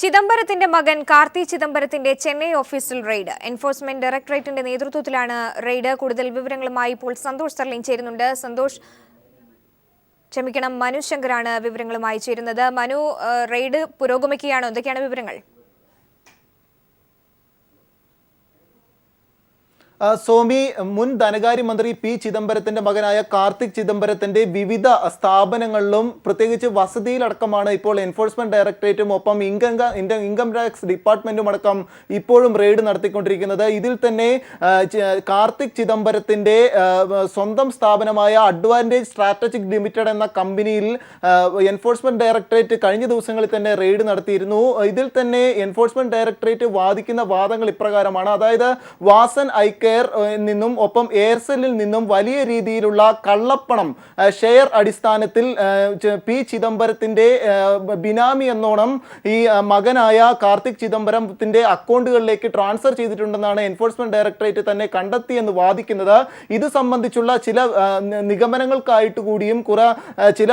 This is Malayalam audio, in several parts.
ചിദംബരത്തിന്റെ മകൻ കാർത്തി ചിദംബരത്തിന്റെ ചെന്നൈ ഓഫീസിൽ റെയ്ഡ്. എൻഫോഴ്സ്മെന്റ് ഡയറക്ടറേറ്റിന്റെ നേതൃത്വത്തിലാണ് റെയ്ഡ്. കൂടുതൽ വിവരങ്ങളുമായി ഇപ്പോൾ സന്തോഷ് സർലിൻ ചേരുന്നുണ്ട്. മനു ശങ്കറാണ് വിവരങ്ങളുമായി ചേരുന്നത്. മനു, റെയ്ഡ് പുരോഗമിക്കുകയാണോ? എന്തൊക്കെയാണ് വിവരങ്ങൾ? സോമി, മുൻ ധനകാര്യമന്ത്രി പി ചിദംബരത്തിന്റെ മകനായ കാർത്തിക് ചിദംബരത്തിന്റെ വിവിധ സ്ഥാപനങ്ങളിലും പ്രത്യേകിച്ച് വസതിയിലടക്കമാണ് ഇപ്പോൾ എൻഫോഴ്സ്മെന്റ് ഡയറക്ടറേറ്റും ഒപ്പം ഇൻകം ടാക്സ് ഡിപ്പാർട്ട്മെന്റും അടക്കം ഇപ്പോഴും റെയ്ഡ് നടത്തിക്കൊണ്ടിരിക്കുന്നത്. ഇതിൽ തന്നെ കാർത്തിക് ചിദംബരത്തിന്റെ സ്വന്തം സ്ഥാപനമായ അഡ്വാൻറ്റേജ് സ്ട്രാറ്റജിക് ലിമിറ്റഡ് എന്ന കമ്പനിയിൽ എൻഫോഴ്സ്മെന്റ് ഡയറക്ടറേറ്റ് കഴിഞ്ഞ ദിവസങ്ങളിൽ തന്നെ റെയ്ഡ് നടത്തിയിരുന്നു. ഇതിൽ തന്നെ എൻഫോഴ്സ്മെന്റ് ഡയറക്ടറേറ്റ് വാദിക്കുന്ന വാദങ്ങൾ ഇപ്രകാരമാണ്. അതായത് വാസൻ ഐക്യ നിന്നും ഒപ്പം എയർസെല്ലിൽ നിന്നും വലിയ രീതിയിലുള്ള കള്ളപ്പണം ഷെയർ അടിസ്ഥാനത്തിൽ പി ചിദംബരത്തിന്റെ ബിനാമി എന്നോണം ഈ മകനായ കാർത്തിക് ചിദംബരത്തിന്റെ അക്കൗണ്ടുകളിലേക്ക് ട്രാൻസ്ഫർ ചെയ്തിട്ടുണ്ടെന്നാണ് എൻഫോഴ്സ്മെന്റ് ഡയറക്ടറേറ്റ് തന്നെ കണ്ടെത്തിയെന്ന് വാദിക്കുന്നത്. ഇത് സംബന്ധിച്ചുള്ള ചില നിഗമനങ്ങൾക്കായിട്ട് കൂടിയും ചില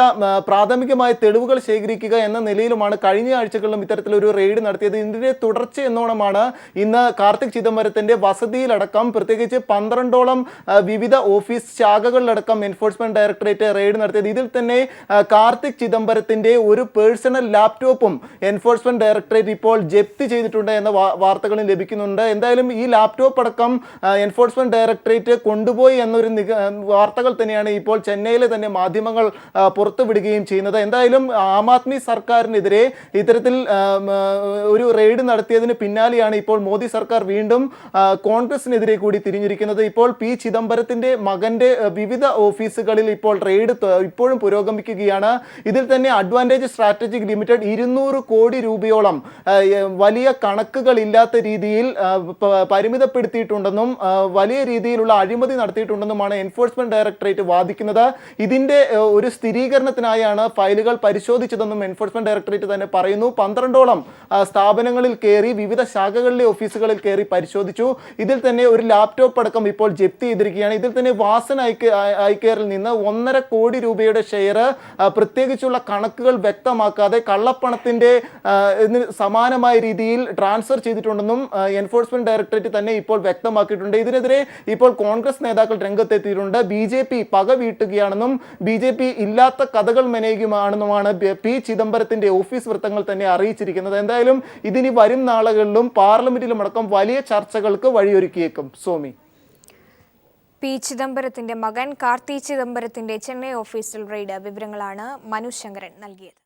പ്രാഥമികമായ തെളിവുകൾ ശേഖരിക്കുക എന്ന നിലയിലുമാണ് കഴിഞ്ഞ ആഴ്ചകളിലും ഇത്തരത്തിലൊരു റെയ്ഡ് നടത്തിയത്. ഇതിന്റെ തുടർച്ച എന്നോണമാണ് ഇന്ന് കാർത്തിക് ചിദംബരത്തിന്റെ വസതിയിലടക്കം പ്രത്യേകിച്ച് 12ഓളം വിവിധ ഓഫീസ് ശാഖകളിലടക്കം എൻഫോഴ്സ്മെന്റ് ഡയറക്ടറേറ്റ് റെയ്ഡ് നടത്തിയത്. ഇതിൽ തന്നെ കാർത്തിക് ചിദംബരത്തിന്റെ ഒരു പേഴ്സണൽ ലാപ്ടോപ്പും എൻഫോഴ്സ്മെന്റ് ഡയറക്ടറേറ്റ് ഇപ്പോൾ ജപ്തി ചെയ്തിട്ടുണ്ട് എന്ന വാർത്തകളും ലഭിക്കുന്നുണ്ട്. എന്തായാലും ഈ ലാപ്ടോപ്പ് അടക്കം എൻഫോഴ്സ്മെന്റ് ഡയറക്ടറേറ്റ് കൊണ്ടുപോയി എന്നൊരു വാർത്തകൾ തന്നെയാണ് ഇപ്പോൾ ചെന്നൈയിലെ തന്നെ മാധ്യമങ്ങൾ പുറത്തുവിടുകയും ചെയ്യുന്നത്. എന്തായാലും ആം ആദ്മി സർക്കാരിനെതിരെ ഇത്തരത്തിൽ ഒരു റെയ്ഡ് നടത്തിയതിന് പിന്നാലെയാണ് ഇപ്പോൾ മോദി സർക്കാർ വീണ്ടും കോൺഗ്രസിനെതിരെ കൂടി തിരിഞ്ഞിരിക്കുന്നത്. ഇപ്പോൾ പി ചിദംബരത്തിന്റെ മകന്റെ വിവിധ ഓഫീസുകളിൽ ഇപ്പോൾ റെയ്ഡ് ഇപ്പോഴും പുരോഗമിക്കുകയാണ്. ഇതിൽ തന്നെ അഡ്വാൻറ്റേജ് സ്ട്രാറ്റജിക് ലിമിറ്റഡ് 200 കോടി രൂപയോളം വലിയ കണക്കുകൾ ഇല്ലാത്ത രീതിയിൽ പരിമിതപ്പെടുത്തിയിട്ടുണ്ടെന്നും വലിയ രീതിയിലുള്ള അഴിമതി നടത്തിയിട്ടുണ്ടെന്നുമാണ് എൻഫോഴ്സ്മെന്റ് ഡയറക്ടറേറ്റ് വാദിക്കുന്നത്. ഇതിന്റെ ഒരു സ്ഥിരീകരണത്തിനായാണ് ഫയലുകൾ പരിശോധിച്ചതെന്നും എൻഫോഴ്സ്മെന്റ് ഡയറക്ടറേറ്റ് തന്നെ പറയുന്നു. 12ഓളം സ്ഥാപനങ്ങളിൽ കയറി വിവിധ ശാഖകളിലെ ഓഫീസുകളിൽ കയറി പരിശോധിച്ചു. ഇതിൽ തന്നെ ഒരു ലാപ്ടോപ്പ് അടക്കം ഇപ്പോൾ ജപ്തി ചെയ്തിരിക്കുകയാണ്. ഇതിൽ തന്നെ വാസൻ ഐക്കെയറിൽ നിന്ന് 1.5 കോടി രൂപയുടെ ഷെയർ പ്രത്യേകിച്ചുള്ള കണക്കുകൾ വ്യക്തമാക്കാതെ കള്ളപ്പണത്തിന്റെ സമാനമായ രീതിയിൽ ട്രാൻസ്ഫർ ചെയ്തിട്ടുണ്ടെന്നും എൻഫോഴ്സ്മെന്റ് ഡയറക്ടറേറ്റ് തന്നെ ഇപ്പോൾ വ്യക്തമാക്കിയിട്ടുണ്ട്. ഇതിനെതിരെ ഇപ്പോൾ കോൺഗ്രസ് നേതാക്കൾ രംഗത്തെത്തിയിട്ടുണ്ട്. BJP പക വീട്ടുകയാണെന്നും BJP ഇല്ലാത്ത കഥകൾ മെനയുകയാണെന്നുമാണ് പി ചിദംബരത്തിന്റെ ഓഫീസ് വൃത്തങ്ങൾ തന്നെ അറിയിച്ചിരിക്കുന്നത്. എന്തായാലും ഇതിനി വരും നാളുകളിലും പാർലമെന്റിലും അടക്കം വലിയ ചർച്ചകൾക്ക് വഴിയൊരുക്കിയേക്കും. സോമി, പി ചിദംബരത്തിന്റെ മകൻ കാർത്തി ചിദംബരത്തിന്റെ ചെന്നൈ ഓഫീസിൽ റെയ്ഡ്. വിവരങ്ങളാണ് മനു ശങ്കരൻ നൽകിയത്.